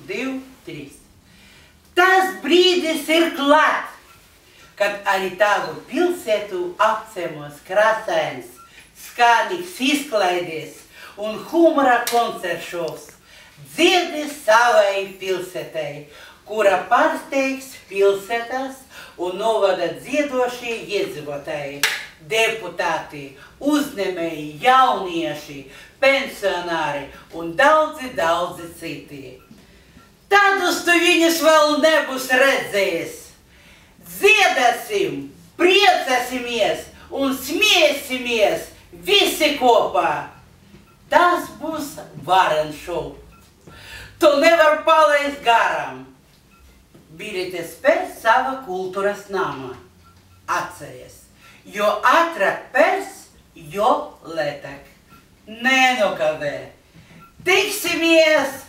2, 3. Tas brīdis ir klāt, kad arī tavu pilsētu apciemos krāsains, skanīgs izklaidies un humora konceršos. Dziedi savai pilsētai, kura pārsteigs pilsētas un novada dziedošie iedzīvotāji, deputāti, uzņēmēji, jaunieši, pensionāri un daudzi citi. Tādus tu viņus vēl nebūs redzējis. Dziedāsim, priecāsimies un smiesimies visi kopā. Tas būs varens šovs. Tu nevar palaist garām. Biļetes pēc sava kultūras nama. Atceries, jo ātrāk pēc, jo lētāk. Nenokavē. Tiksimies!